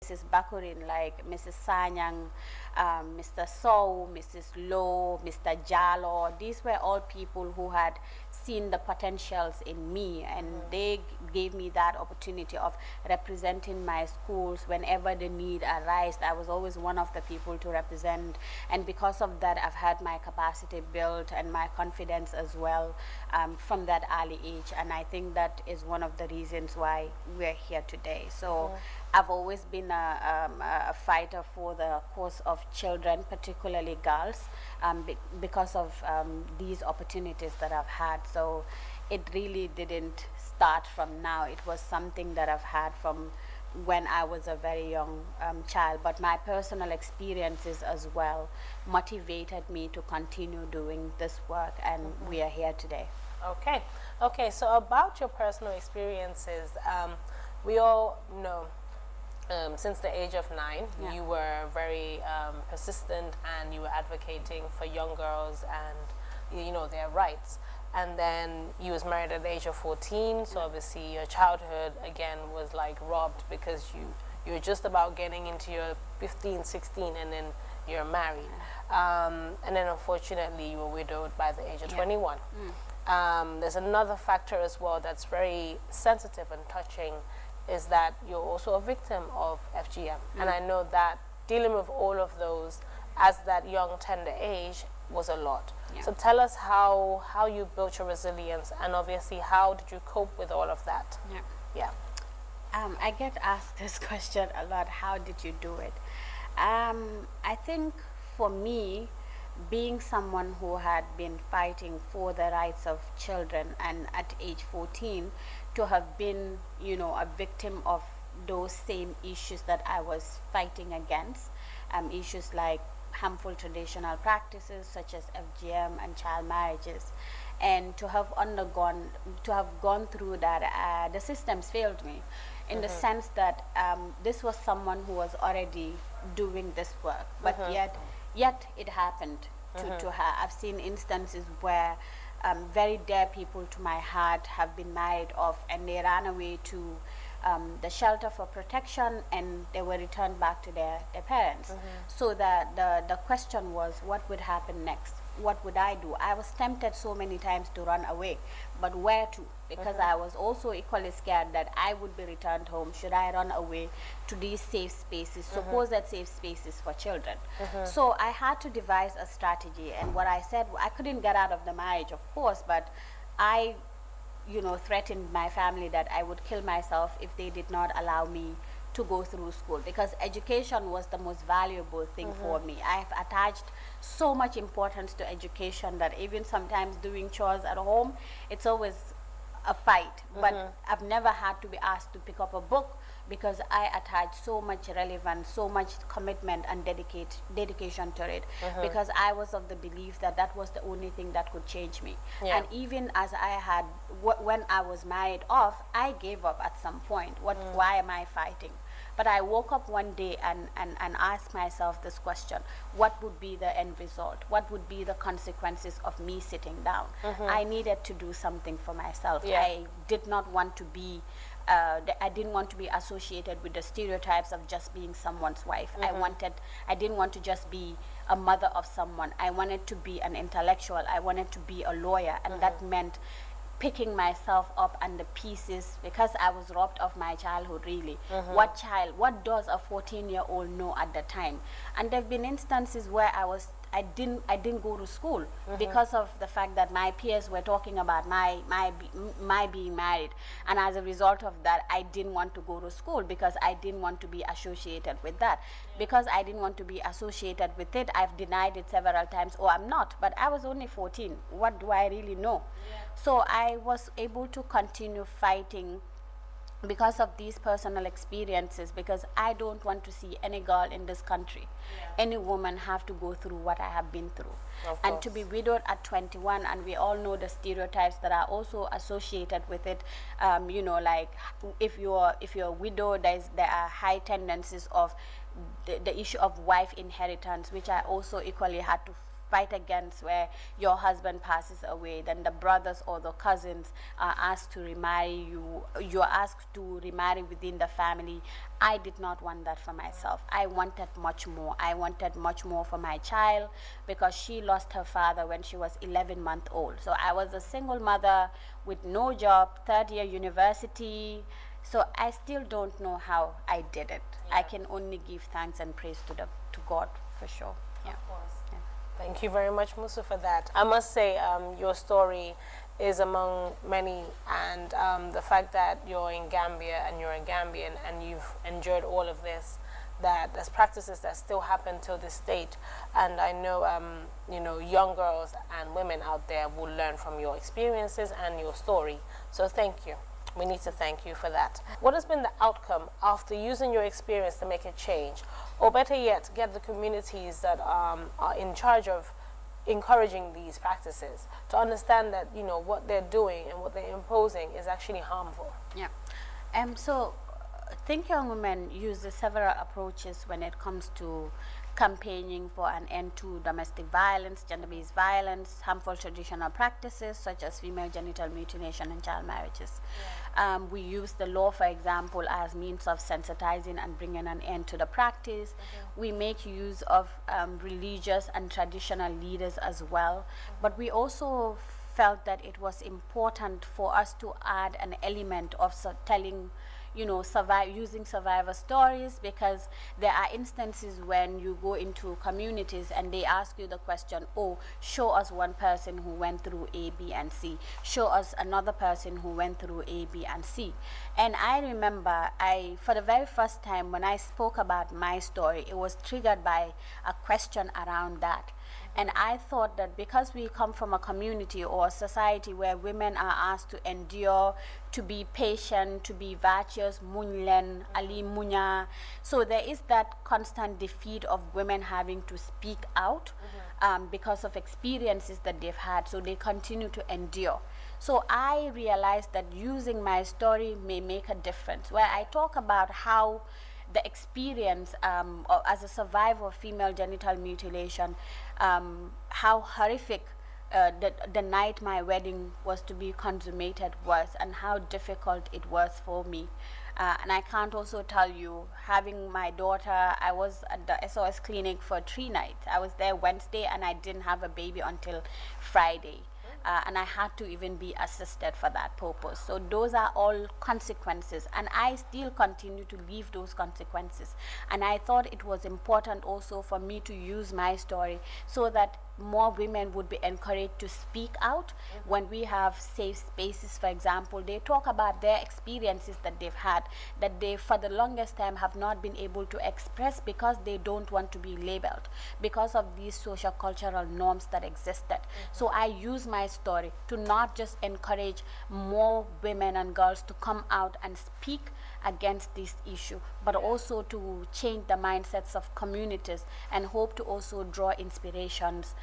Mrs. Bakurin, like Mrs. Sanyang, Mr. Sow, Mrs. Low, Mr. Jalo. These were all people who had seen the potentials in me, and they gave me that opportunity of representing my schools whenever the need arose. I was always one of the people to represent, and because of that I've had my capacity built and my confidence as well, from that early age, and I think that is one of the reasons why we're here today. So I've always been a fighter for the cause of children, particularly girls, because of these opportunities that I've had. So it really didn't start from now. It was something that I've had from when I was a very young child. But my personal experiences as well motivated me to continue doing this work, and we are here today. Okay. Okay, so about your personal experiences, we all know since the age of 9, you were very persistent, and you were advocating for young girls and, you know, their rights. And then you was married at the age of 14, so obviously your childhood again was like robbed, because you were just about getting into your 15, 16, and then you're married. And then unfortunately you were widowed by the age of 21. There's another factor as well that's very sensitive and touching, is that you're also a victim of FGM. And I know that dealing with all of those as that young, tender age was a lot. So tell us how you built your resilience, and obviously how did you cope with all of that? I get asked this question a lot, how did you do it? I think for me, being someone who had been fighting for the rights of children, and at age 14 to have been, you know, a victim of those same issues that I was fighting against, issues like harmful traditional practices such as FGM and child marriages, and to have gone through that, the systems failed me in the sense that this was someone who was already doing this work, but yet it happened to her. I've seen instances where very dear people to my heart have been married off, and they ran away to the shelter for protection, and they were returned back to their parents. So the question was, what would happen next? What would I do? I was tempted so many times to run away, but where to? Because I was also equally scared that I would be returned home. Should I run away to these safe spaces, supposed safe spaces for children? So I had to devise a strategy, and what I said, I couldn't get out of the marriage, of course, but I, you know, threatened my family that I would kill myself if they did not allow me to go through school, because education was the most valuable thing for me. I've attached so much importance to education that even sometimes doing chores at home, it's always a fight. But I've never had to be asked to pick up a book, because I attach so much relevance, so much commitment and dedication to it, because I was of the belief that that was the only thing that could change me. And even as I had, when I was married off, I gave up at some point. Why am I fighting? But I woke up one day and asked myself this question: what would be the end result? What would be the consequences of me sitting down? I needed to do something for myself. I did not want to be I didn't want to be associated with the stereotypes of just being someone's wife. I didn't want to just be a mother of someone. I wanted to be an intellectual. I wanted to be a lawyer, and that meant picking myself up and the pieces, because I was robbed of my childhood, really. What does a 14-year-old know at the time? And there have been instances where I didn't go to school because of the fact that my peers were talking about my being married, and as a result of that, I didn't want to go to school because I didn't want to be associated with that. Because I didn't want to be associated with it, I've denied it several times. Oh, I'm not, but I was only 14. What do I really know? So I was able to continue fighting because of these personal experiences, because I don't want to see any girl in this country, any woman, have to go through what I have been through. And to be widowed at 21, and we all know the stereotypes that are also associated with it. You know, like if you're a widow, there are high tendencies of the issue of wife inheritance, which I also equally had to fight against, where your husband passes away, then the brothers or the cousins are asked to remarry you. You're asked to remarry within the family. I did not want that for myself. I wanted much more. I wanted much more for my child, because she lost her father when she was 11 months old. So I was a single mother with no job, third year university. So I still don't know how I did it. I can only give thanks and praise to God, for sure. Yeah. Of course. Yeah. Thank you very much, Musa, for that. I must say, your story is among many, and the fact that you're in Gambia and you're a Gambian and you've endured all of this, that there's practices that still happen till this date, and I know young girls and women out there will learn from your experiences and your story. So thank you. We need to thank you for that. What has been the outcome after using your experience to make a change, or better yet, get the communities that are in charge of encouraging these practices to understand that what they're doing and what they're imposing is actually harmful? Yeah. So Think Young Women uses several approaches when it comes to campaigning for an end to domestic violence, gender-based violence, harmful traditional practices such as female genital mutilation and child marriages. We use the law, for example, as means of sensitizing and bringing an end to the practice. We make use of religious and traditional leaders as well, but we also felt that it was important for us to add an element of telling, using survivor stories, because there are instances when you go into communities and they ask you the question, oh, show us one person who went through A, B, and C. Show us another person who went through A, B, and C. And I remember for the very first time when I spoke about my story, it was triggered by a question around that. And I thought that because we come from a community or a society where women are asked to endure, to be patient, to be virtuous, munlen, ali munya, so there is that constant defeat of women having to speak out because of experiences that they've had, so they continue to endure. So I realized that using my story may make a difference, where I talk about how the experience as a survivor of female genital mutilation, how horrific the night my wedding was to be consummated was, and how difficult it was for me. And I can't also tell you, having my daughter, I was at the SOS clinic for 3 nights. I was there Wednesday and I didn't have a baby until Friday. And I had to even be assisted for that purpose. So those are all consequences, and I still continue to live those consequences. And I thought it was important also for me to use my story so that more women would be encouraged to speak out. When we have safe spaces, for example, they talk about their experiences that they've had, that they for the longest time have not been able to express because they don't want to be labeled, because of these social cultural norms that existed. So I use my story to not just encourage more women and girls to come out and speak against this issue, but also to change the mindsets of communities, and hope to also draw inspirations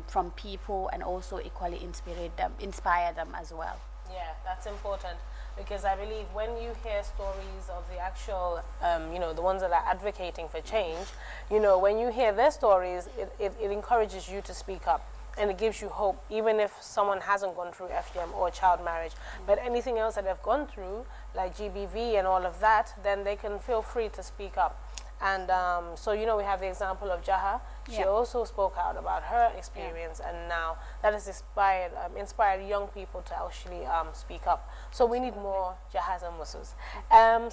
from people, and also equally inspire them as well. Yeah, that's important, because I believe when you hear stories of the actual, the ones that are advocating for change, when you hear their stories, it encourages you to speak up. And it gives you hope, even if someone hasn't gone through FGM or child marriage, but anything else that they've gone through, like GBV and all of that, then they can feel free to speak up. And so, we have the example of Jaha. She also spoke out about her experience, and now that has inspired young people to actually speak up. So we need more Jahas and Musus.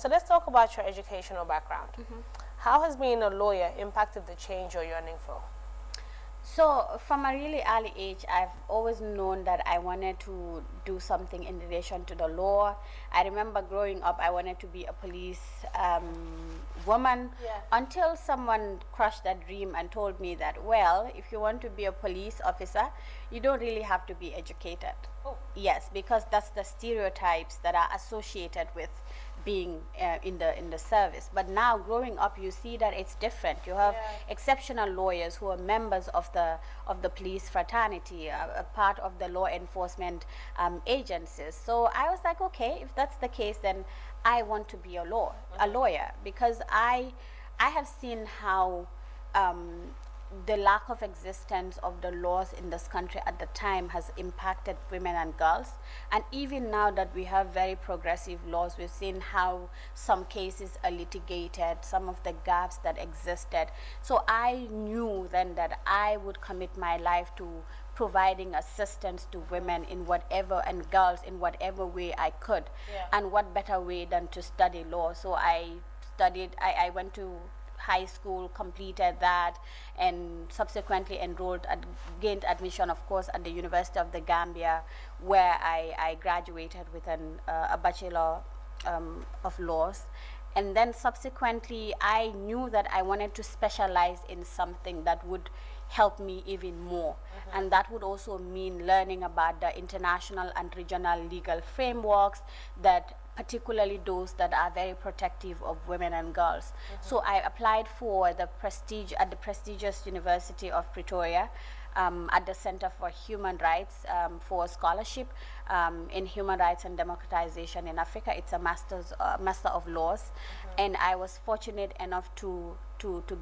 So let's talk about your educational background. How has being a lawyer impacted the change you're yearning for? So from a really early age, I've always known that I wanted to do something in relation to the law. I remember growing up, I wanted to be a police woman, until someone crushed that dream and told me that, well, if you want to be a police officer, you don't really have to be educated. Yes, because that's the stereotypes that are associated with being in the service. But now growing up, you see that it's different. You have exceptional lawyers who are members of the police fraternity, a part of the law enforcement agencies. So I was like, okay, if that's the case, then I want to be a lawyer, because I have seen how the lack of existence of the laws in this country at the time has impacted women and girls. And even now that we have very progressive laws, we've seen how some cases are litigated, some of the gaps that existed. So I knew then that I would commit my life to providing assistance to women in whatever, and girls in whatever way I could. Yeah. And what better way than to study law? So I went to high school, completed that, and subsequently gained admission, of course, at the University of the Gambia, where I graduated with a Bachelor of Laws. And then subsequently, I knew that I wanted to specialize in something that would help me even more. And that would also mean learning about the international and regional legal frameworks, that particularly those that are very protective of women and girls. So I applied for the prestigious University of Pretoria, at the Center for Human Rights, for a scholarship in human rights and democratization in Africa. It's a Master of Laws, and I was fortunate enough to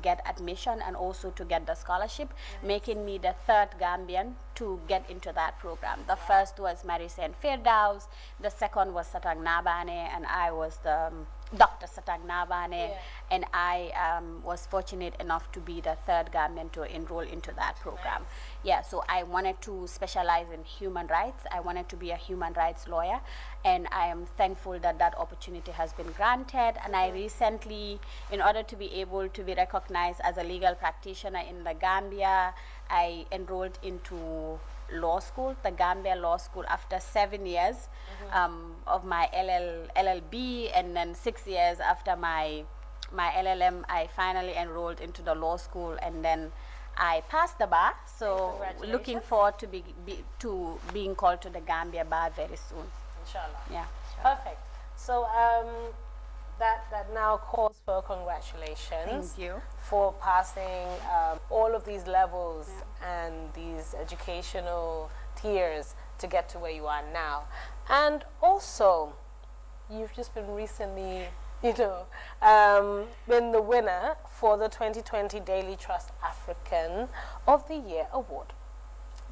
get admission and also to get the scholarship, making me the third Gambian to get into that program. The first was Mary Saint Firdaus, the second was Satang Nabane, and I was the Dr. Satang Nabane, and I was fortunate enough to be the third Gambian to enroll into that program. Yeah, so I wanted to specialize in human rights. I wanted to be a human rights lawyer, and I am thankful that that opportunity has been granted. And I recently, in order to be able to be recognized as a legal practitioner in the Gambia, I enrolled into law school, the Gambia Law School, after 7 years of my LLB, and then 6 years after my LLM, I finally enrolled into the law school, and then I passed the bar. So looking forward to being called to the Gambia bar very soon. Inshallah. Yeah. Perfect. So that now calls for congratulations. Thank you for passing all of these levels and these educational tiers to get to where you are now. And also, you've just been recently, been the winner for the 2020 Daily Trust African of the Year Award.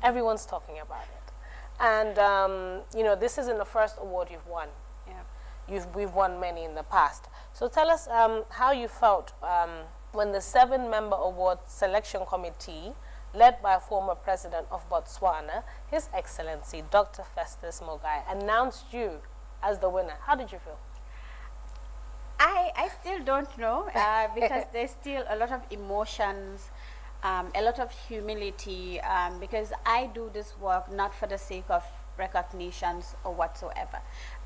Everyone's talking about it. And, this isn't the first award you've won. We've won many in the past. So tell us how you felt when the 7-member award selection committee, led by former president of Botswana, His Excellency Dr. Festus Mogae, announced you as the winner. How did you feel? I still don't know, because there's still a lot of emotions, a lot of humility, because I do this work not for the sake of recognitions or whatsoever.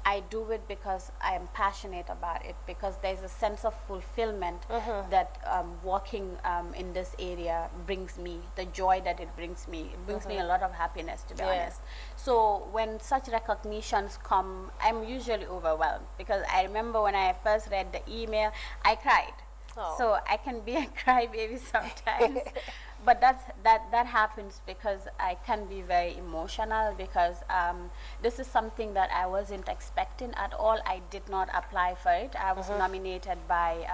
I do it because I am passionate about it, because there's a sense of fulfillment that working in this area brings me, the joy that it brings me. It brings me a lot of happiness, to be honest. So when such recognitions come, I'm usually overwhelmed, because I remember when I first read the email, I cried. So I can be a crybaby sometimes. But that happens because I can be very emotional, because this is something that I wasn't expecting at all. I did not apply for it. I was nominated by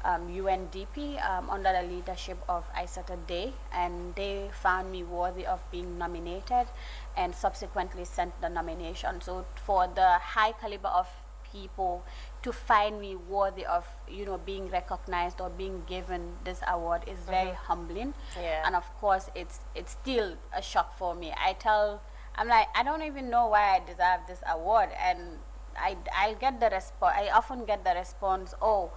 UNDP under the leadership of Aissata Day, and they found me worthy of being nominated and subsequently sent the nomination. So for the high caliber of people to find me worthy of being recognized or being given this award is very humbling. And of course it's still a shock for me. I'm like, I don't even know why I deserve this award, and I'll get the response. I often get the response, oh,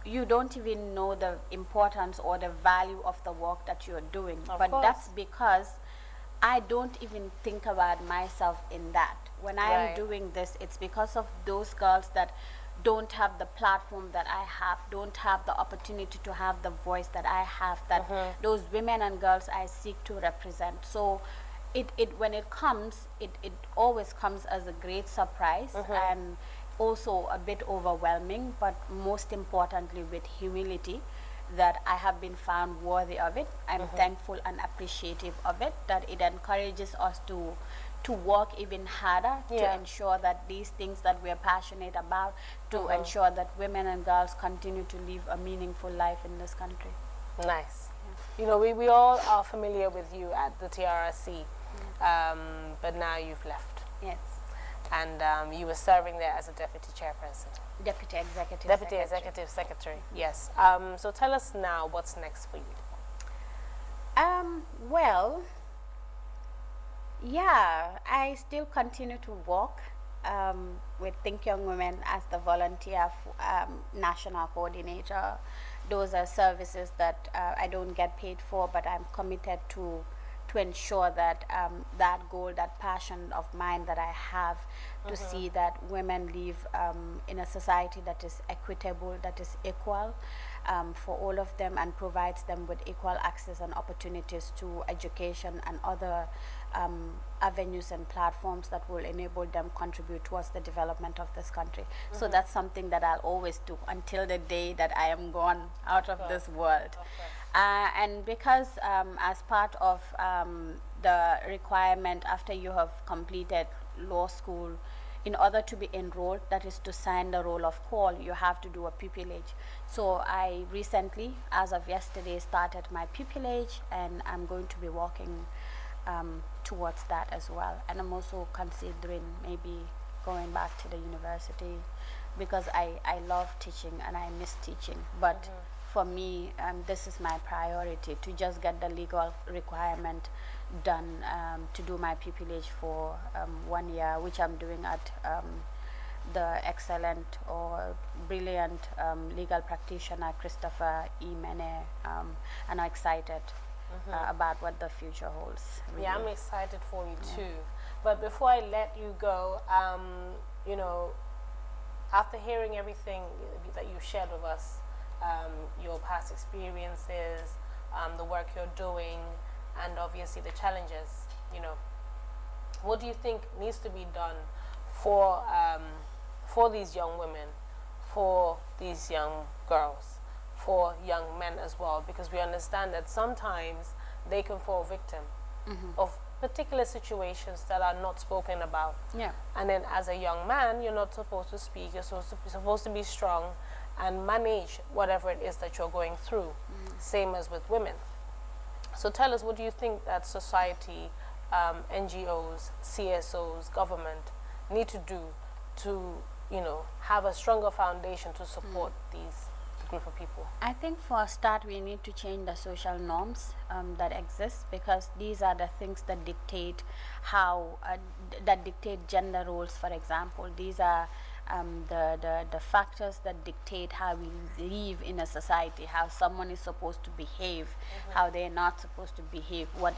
you don't even know the importance or the value of the work that you're doing. But that's because I don't even think about myself in that. When I am doing this, it's because of those girls that don't have the platform that I have, don't have the opportunity to have the voice that I have, that those women and girls I seek to represent. So when it comes, it always comes as a great surprise, and also a bit overwhelming, but most importantly with humility, that I have been found worthy of it. I'm thankful and appreciative of it, that it encourages us to work even harder to ensure that these things that we are passionate about, to ensure that women and girls continue to live a meaningful life in this country. Nice. You know, we all are familiar with you at the TRRC, but now you've left. Yes. And you were serving there as a deputy chairperson. Deputy Executive Deputy Secretary. Executive Secretary, yes. So tell us now what's next for you. Well, yeah, I still continue to work with Think Young Women as the volunteer national coordinator. Those are services that I don't get paid for, but I'm committed to ensure that that goal, that passion of mine that I have to see that women live in a society that is equitable, that is equal for all of them, and provides them with equal access and opportunities to education and other avenues and platforms that will enable them contribute towards the development of this country. So that's something that I'll always do until the day that I am gone out of this world. And because as part of the requirement after you have completed law school, in order to be enrolled, that is to sign the roll of call, you have to do a pupillage. So I recently, as of yesterday, started my pupillage, and I'm going to be working towards that as well. And I'm also considering maybe going back to the university, because I love teaching and I miss teaching. But for me, this is my priority, to just get the legal requirement done to do my pupillage for 1 year, which I'm doing at the excellent or brilliant legal practitioner Christopher E. Mene, and I'm excited about what the future holds. Really. Yeah, I'm excited for you too. But before I let you go, you know, after hearing everything that you shared with us, your past experiences, the work you're doing, and obviously the challenges, you know, what do you think needs to be done for these young women, for these young girls, for young men as well? Because we understand that sometimes they can fall victim of particular situations that are not spoken about. Yeah. And then as a young man, you're not supposed to speak, you're supposed to be strong and manage whatever it is that you're going through. Same as with women. So tell us, what do you think that society, NGOs, CSOs, government need to do to, you know, have a stronger foundation to support these group of people? I think for a start, we need to change the social norms that exist, because these are the things that dictate how, that dictate gender roles, for example. These are the factors that dictate how we live in a society, how someone is supposed to behave, how they're not supposed to behave, what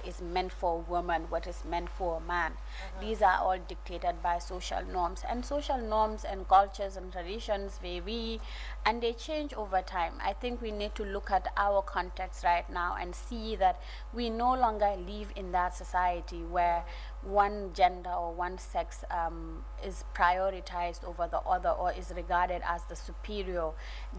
is meant for a woman, what is meant for a man. These are all dictated by social norms, and social norms and cultures and traditions vary, and they change over time. I think we need to look at our context right now and see that we no longer live in that society where one gender or one sex is prioritized over the other, or is regarded as the superior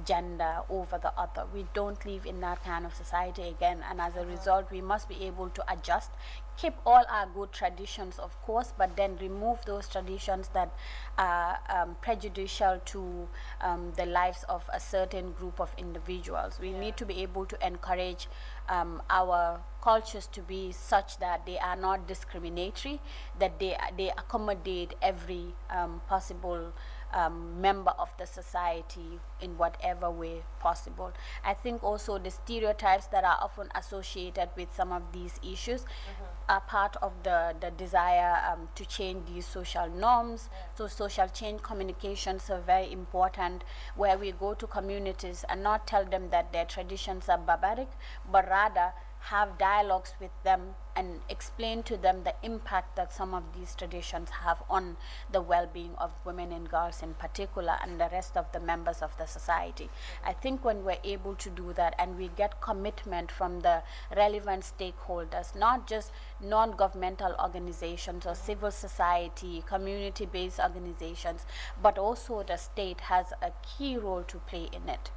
gender over the other. We don't live in that kind of society again, and as a result, we must be able to adjust, keep all our good traditions, of course, but then remove those traditions that are prejudicial to the lives of a certain group of individuals. We need to be able to encourage our cultures to be such that they are not discriminatory, that they accommodate every possible member of the society in whatever way possible. I think also the stereotypes that are often associated with some of these issues are part of the desire to change these social norms. So social change communications are very important, where we go to communities and not tell them that their traditions are barbaric, but rather have dialogues with them and explain to them the impact that some of these traditions have on the well-being of women and girls in particular, and the rest of the members of the society. I think when we're able to do that, and we get commitment from the relevant stakeholders, not just non-governmental organizations or civil society, community-based organizations, but also the state has a key role to play in it.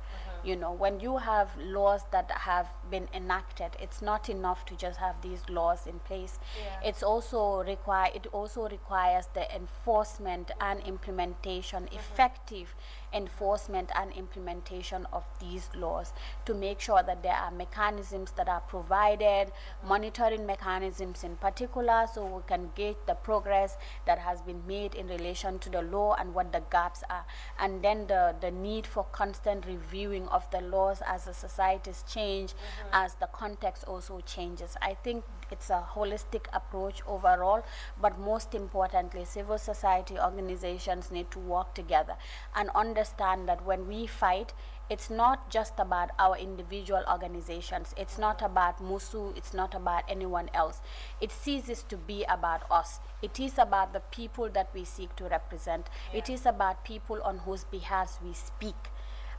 You know, when you have laws that have been enacted, it's not enough to just have these laws in place. It also requires the enforcement and implementation, effective enforcement and implementation of these laws, to make sure that there are mechanisms that are provided, monitoring mechanisms in particular, so we can gauge the progress that has been made in relation to the law and what the gaps are. And then the need for constant reviewing of the laws as the societies change, as the context also changes. I think it's a holistic approach overall, but most importantly, civil society organizations need to work together and understand that when we fight, it's not just about our individual organizations. It's not about Musu, it's not about anyone else. It ceases to be about us. It is about the people that we seek to represent. It is about people on whose behalf we speak.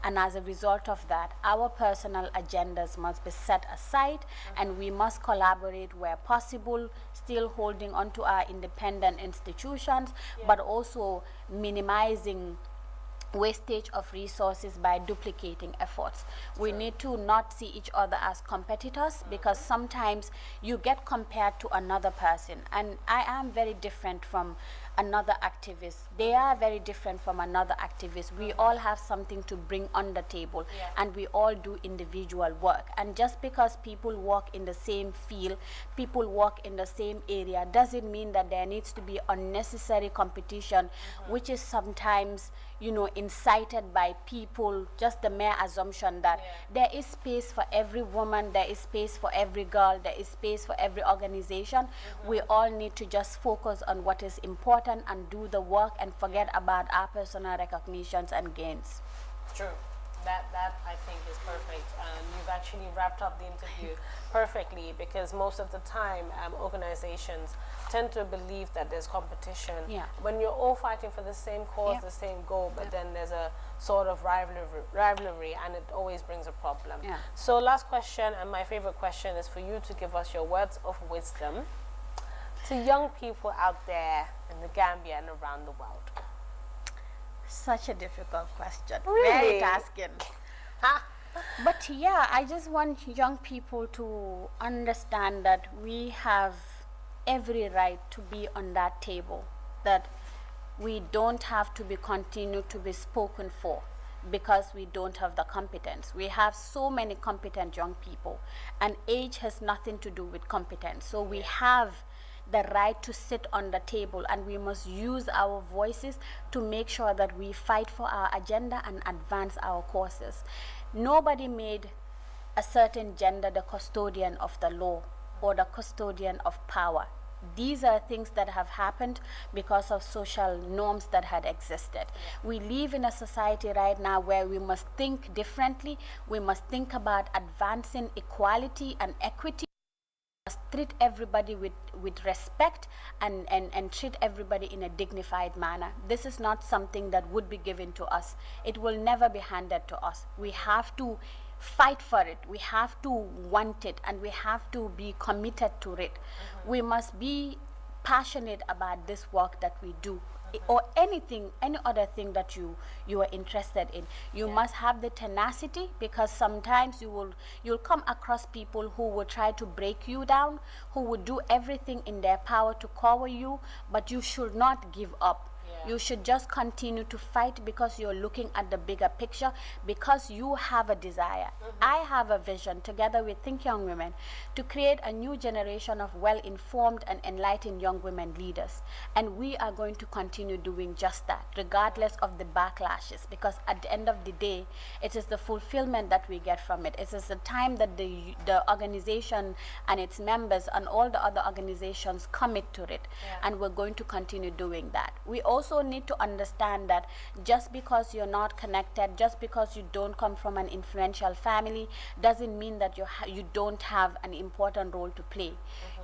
And as a result of that, our personal agendas must be set aside, and we must collaborate where possible, still holding on to our independent institutions, but also minimizing wastage of resources by duplicating efforts. We need to not see each other as competitors, because sometimes you get compared to another person, and I am very different from another activist. They are very different from another activist. We all have something to bring on the table, and we all do individual work. And just because people work in the same field, people work in the same area, doesn't mean that there needs to be unnecessary competition, which is sometimes, you know, incited by people, just the mere assumption that there is space for every woman, there is space for every girl, there is space for every organization. We all need to just focus on what is important and do the work and forget about our personal recognitions and gains. True. That I think is perfect. You've actually wrapped up the interview perfectly, because most of the time organizations tend to believe that there's competition when you're all fighting for the same cause, the same goal, but then there's a sort of rivalry, and it always brings a problem. So last question, and my favorite question, is for you to give us your words of wisdom to young people out there in the Gambia and around the world. Such a difficult question. Really? Very tasking. But yeah, I just want young people to understand that we have every right to be on that table, that we don't have to be continued to be spoken for because we don't have the competence. We have so many competent young people, and age has nothing to do with competence. So we have the right to sit on the table, and we must use our voices to make sure that we fight for our agenda and advance our causes. Nobody made a certain gender the custodian of the law or the custodian of power. These are things that have happened because of social norms that had existed. We live in a society right now where we must think differently. We must think about advancing equality and equity. Must treat everybody with respect and treat everybody in a dignified manner. This is not something that would be given to us. It will never be handed to us. We have to fight for it. We have to want it, and we have to be committed to it. We must be passionate about this work that we do, or any other thing that you are interested in. You must have the tenacity, because sometimes you'll come across people who will try to break you down, who will do everything in their power to cover you, but you should not give up. You should just continue to fight, because you're looking at the bigger picture, because you have a desire. I have a vision, together with Think Young Women, to create a new generation of well-informed and enlightened young women leaders. And we are going to continue doing just that, regardless of the backlashes, because at the end of the day, it is the fulfillment that we get from it. It is the time that the organization and its members and all the other organizations commit to it. And we're going to continue doing that. We also need to understand that just because you're not connected, just because you don't come from an influential family, doesn't mean that you don't have an important role to play.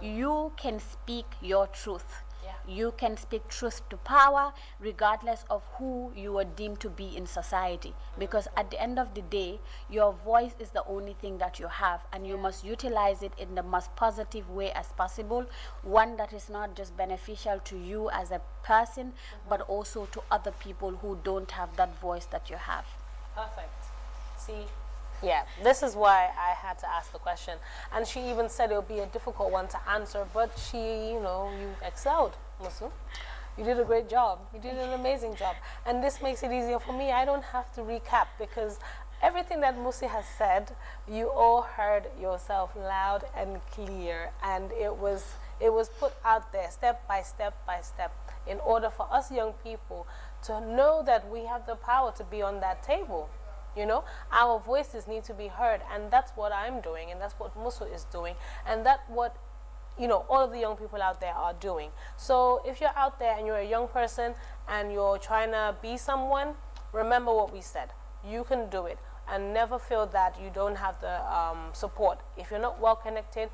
You can speak your truth. You can speak truth to power, regardless of who you are deemed to be in society, because at the end of the day, your voice is the only thing that you have, and you must utilize it in the most positive way as possible, one that is not just beneficial to you as a person, but also to other people who don't have that voice that you have. Perfect. See, Yeah, this is why I had to ask the question. And she even said it would be a difficult one to answer, but you excelled, Musu. You did a great job. You did an amazing job. And this makes it easier for me. I don't have to recap because everything that Musi has said, you all heard yourself loud and clear. And it was put out there step by step by step in order for us young people to know that we have the power to be on that table. Our voices need to be heard, and that's what I'm doing, and that's what Musu is doing, and that's what all of the young people out there are doing. So if you're out there and you're a young person and you're trying to be someone, remember what we said. You can do it, and never feel that you don't have the support. If you're not well connected,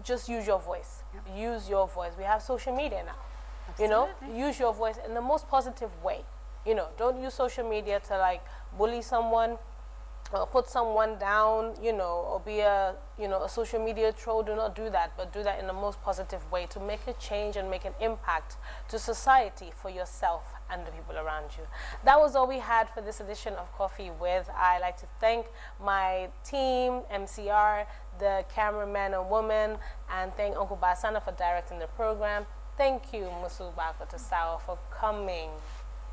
just use your voice. Yeah. Use your voice. We have social media now. Absolutely. Use your voice in the most positive way. Don't use social media to like bully someone or put someone down, or be a social media troll. Do not do that, but do that in the most positive way to make a change and make an impact to society for yourself and the people around you. That was all we had for this edition of Coffee With. I like to thank my team, MCR, the cameraman and woman, and thank Uncle Basana for directing the program. Thank you, Musu Tasawa, for coming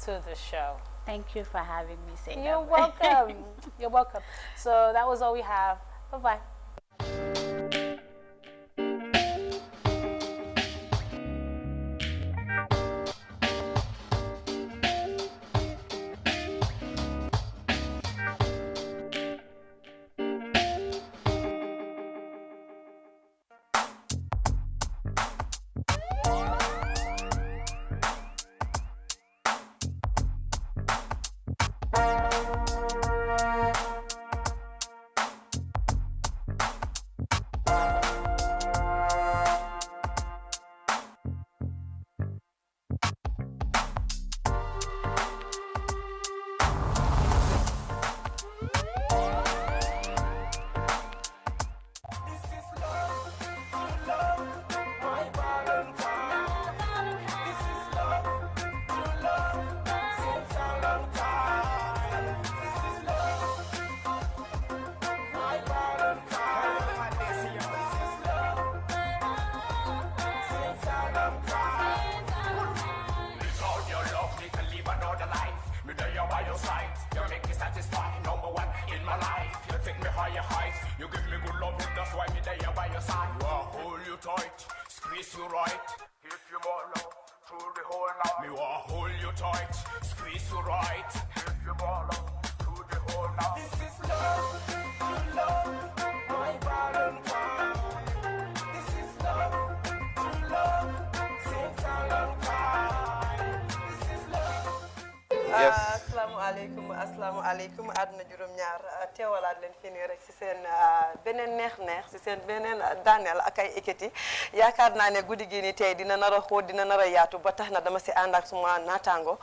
to the show. Thank you for having me, Sayda. You're welcome. You're welcome. So that was all we have. Bye-bye. You give me good love, that's why me there by your side. Hold you tight, squeeze you right. If you more love through the whole night. Me want hold you tight, squeeze you right. If you more love through the whole night. This is love, to love, my Valentine. This is love, to love, since a long time. This is love. Yes. asalaamaaleykum àdduna juróom-ñaar teewalaat leen fii nii rek si seen beneen neex-neex si seen beneen daaneel ak ay ekkati yaakaar naa ne guddi gi nii tey dina nar a xóot dina nar a yaatu ba tax na dama si ànd ak suma naataango